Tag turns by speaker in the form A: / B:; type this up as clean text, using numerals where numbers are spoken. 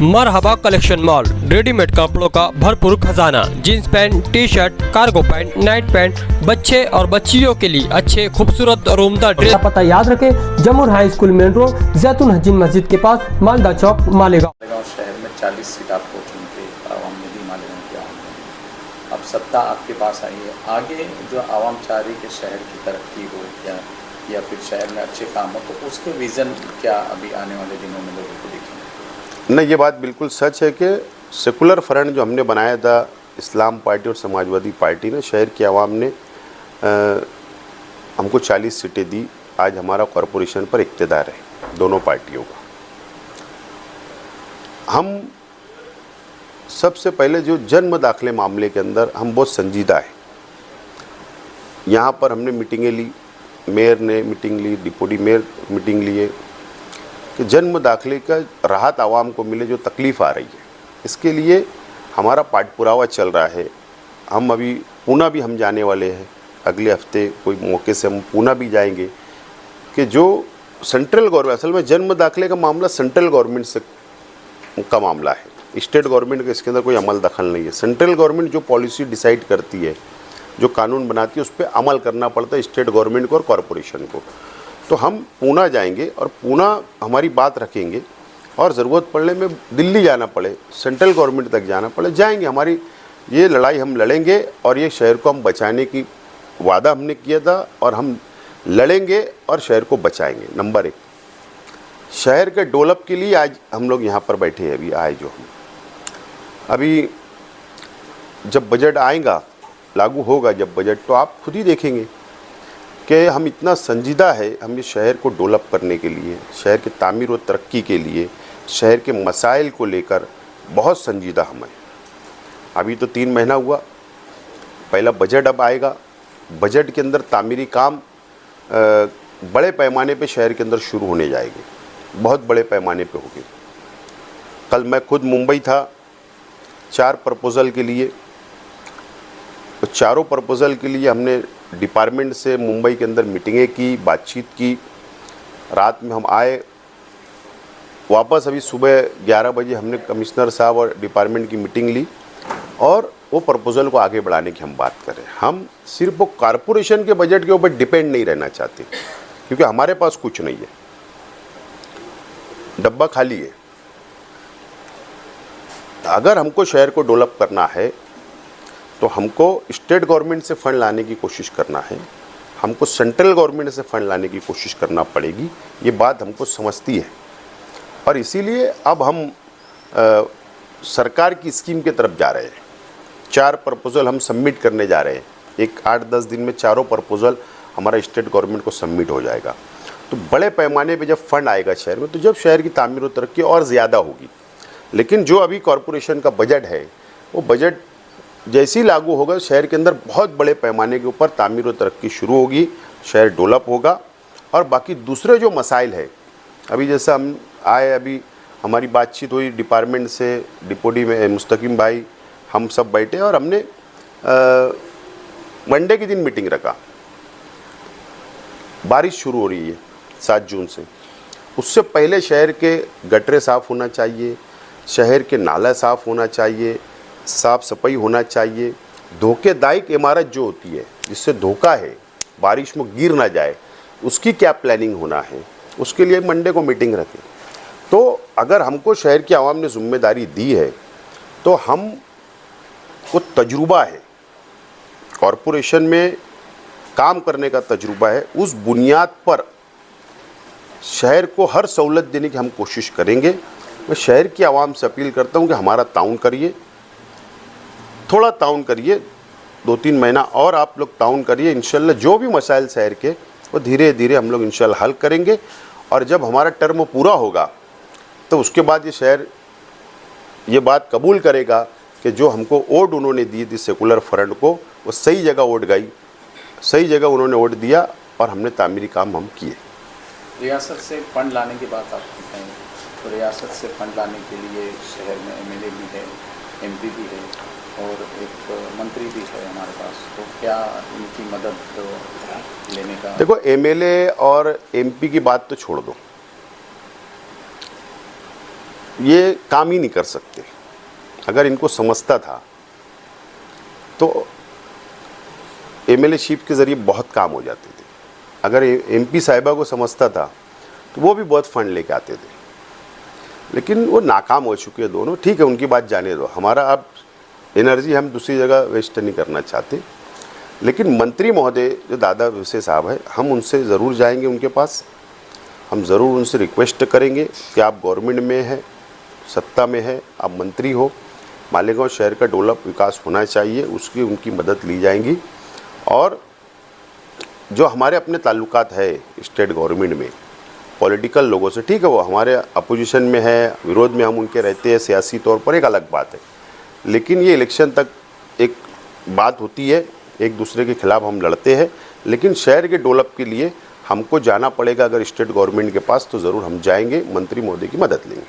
A: मरहबा collection mall, readymade कपड़ों का भरपूर खजाना, jeans pant, T shirt, cargo pant, night pant, बच्चे और बच्चियों के लिए अच्छे खूबसूरत और उम्दा ड्रेस। पता याद रखें, जमुर हाई स्कूल मेन रोड, जैतून हजीन मस्जिद के पास, मालदा चौक, मालेगांव।
B: शहर में 40 सीट आपको चुन के आवाम ने दी, मालेगांव की आवाम ने। अब सत्ता आपके पास आई है, आगे जो आवाम चाह रही कि शहर की तरक्की हो या फिर शहर में अच्छे काम हो, तो उसके विज़न क्या अभी आने वाले दिनों में लोगों को दिखेंगे?
C: नहीं, ये बात बिल्कुल सच है कि सेकुलर फ्रंट जो हमने बनाया था, इस्लाम पार्टी और समाजवादी पार्टी ने, शहर की आवाम ने हमको 40 सीटें दी। आज हमारा कॉरपोरेशन पर इक़्तिदार है दोनों पार्टियों का। हम सबसे पहले जो जन्म दाखिले मामले के अंदर हम बहुत संजीदा है। यहाँ पर हमने मीटिंगें ली, मेयर ने मीटिंग ली, डिप्टी मेयर मीटिंग लिए कि जन्म दाखिले का राहत आवाम को मिले जो तकलीफ़ आ रही है। इसके लिए हमारा पाठपुरावा चल रहा है। हम अभी पूना भी हम जाने वाले हैं, अगले हफ्ते कोई मौके से हम पूना भी जाएंगे कि जो सेंट्रल गवर्नमेंट, असल में जन्म दाखिले का मामला सेंट्रल गवर्नमेंट से का मामला है, स्टेट गवर्नमेंट का इसके अंदर कोई अमल दखल नहीं है। सेंट्रल गवर्नमेंट जो पॉलिसी डिसाइड करती है, जो कानून बनाती है, उस पर अमल करना पड़ता है स्टेट गवर्नमेंट को और कॉरपोरेशन को। तो हम पूना जाएंगे और पूना हमारी बात रखेंगे, और ज़रूरत पड़ने में दिल्ली जाना पड़े, सेंट्रल गवर्नमेंट तक जाना पड़े, जाएंगे। हमारी ये लड़ाई हम लड़ेंगे और ये शहर को हम बचाने की वादा हमने किया था और हम लड़ेंगे और शहर को बचाएंगे। नंबर 1, शहर के डेवलप के लिए आज हम लोग यहाँ पर बैठे हैं। अभी आए जो हम अभी जब बजट आएगा, लागू होगा जब बजट, तो आप खुद ही देखेंगे कि हम इतना संजीदा है। हम इस शहर को डेवलप करने के लिए, शहर के तामीर और तरक्की के लिए, शहर के मसाइल को लेकर बहुत संजीदा हम हैं। अभी तो 3 महीना हुआ, पहला बजट अब आएगा। बजट के अंदर तामीरी काम बड़े पैमाने पे शहर के अंदर शुरू होने जाएंगे, बहुत बड़े पैमाने पे होंगे। कल मैं खुद मुंबई था 4 प्रपोज़ल के लिए। तो चारों प्रपोज़ल के लिए हमने डिपार्टमेंट से मुंबई के अंदर मीटिंगें की, बातचीत की। रात में हम आए वापस, अभी सुबह 11 बजे हमने कमिश्नर साहब और डिपार्टमेंट की मीटिंग ली और वो प्रपोज़ल को आगे बढ़ाने की हम बात करें। हम सिर्फ वो कॉरपोरेशन के बजट के ऊपर डिपेंड नहीं रहना चाहते, क्योंकि हमारे पास कुछ नहीं है, डब्बा खाली है। अगर हमको शहर को डेवलप करना है तो हमको स्टेट गवर्नमेंट से फंड लाने की कोशिश करना है, हमको सेंट्रल गवर्नमेंट से फंड लाने की कोशिश करना पड़ेगी। ये बात हमको समझती है और इसीलिए अब हम सरकार की स्कीम की तरफ जा रहे हैं। 4 प्रपोज़ल हम सबमिट करने जा रहे हैं। एक 8-10 दिन में चारों प्रपोज़ल हमारा स्टेट गवर्नमेंट को सबमिट हो जाएगा। तो बड़े पैमाने पे जब फंड आएगा शहर में, तो जब शहर की तामीर और तरक्की और ज़्यादा होगी। लेकिन जो अभी कॉरपोरेशन का बजट है, वो बजट जैसे ही लागू होगा, शहर के अंदर बहुत बड़े पैमाने के ऊपर तामीर और तरक्की शुरू होगी, शहर डेवलप होगा। और बाकी दूसरे जो मसाइल है, अभी जैसा हम आए, अभी हमारी बातचीत हुई डिपार्टमेंट से, डिप्टी में मुस्तकीम भाई, हम सब बैठे और हमने मंडे के दिन मीटिंग रखा। बारिश शुरू हो रही है 7 जून से, उससे पहले शहर के गटरे साफ़ होना चाहिए, शहर के नाला साफ़ होना चाहिए, साफ़ सफाई होना चाहिए। धोखेदायक इमारत जो होती है, जिससे धोखा है, बारिश में गिर ना जाए, उसकी क्या प्लानिंग होना है, उसके लिए मंडे को मीटिंग रखें। तो अगर हमको शहर की आवाम ने जिम्मेदारी दी है, तो हम को तजुर्बा है, कॉरपोरेशन में काम करने का तजुर्बा है, उस बुनियाद पर शहर को हर सहूलत देने की हम कोशिश करेंगे। मैं शहर की आवाम से अपील करता हूं कि हमारा ताउन करिए, थोड़ा ताउन करिए, 2-3 महीना और आप लोग ताउन करिए। इंशाल्लाह जो भी मसाइल शहर के, वो धीरे धीरे हम लोग इंशाल्लाह हल करेंगे। और जब हमारा टर्म पूरा होगा, तो उसके बाद ये शहर ये बात कबूल करेगा कि जो हमको वोट उन्होंने दी थी सेकुलर फ्रंट को, वो सही जगह वोट गई, सही जगह उन्होंने वोट दिया और हमने तामीरी काम हम किए।
B: रियासत से फंड लाने की बात आप कहें, तो रियासत से फंड लाने के लिए शहर में एमएलए भी है, एमपी भी है और एक मंत्री भी है हमारे पास। तो क्या इनकी मदद लेने का?
C: देखो, एमएलए और एमपी की बात तो छोड़ दो, ये काम ही नहीं कर सकते। अगर इनको समझता था तो एमएलएशिप के ज़रिए बहुत काम हो जाते थे। अगर एमपी साहिबा को समझता था तो वो भी बहुत फंड लेके आते थे, लेकिन वो नाकाम हो चुके हैं दोनों। ठीक है, उनकी बात जाने दो, हमारा अब एनर्जी हम दूसरी जगह वेस्ट नहीं करना चाहते। लेकिन मंत्री महोदय जो दादा भुसे साहब है, हम उनसे ज़रूर जाएंगे, उनके पास हम ज़रूर उनसे रिक्वेस्ट करेंगे कि आप गवर्नमेंट में है, सत्ता में है, आप मंत्री हो, मालेगांव शहर का डेवलप विकास होना चाहिए, उसकी उनकी मदद ली जाएंगी। और जो हमारे अपने ताल्लुकात है स्टेट गवर्नमेंट में पॉलिटिकल लोगों से, ठीक है, वो हमारे अपोजिशन में है, विरोध में हम उनके रहते हैं सियासी तौर पर, एक अलग बात है। लेकिन ये इलेक्शन तक एक बात होती है, एक दूसरे के खिलाफ हम लड़ते हैं, लेकिन शहर के डेवलप के लिए हमको जाना पड़ेगा अगर स्टेट गवर्नमेंट के पास, तो ज़रूर हम जाएंगे, मंत्री महोदय की मदद लेंगे।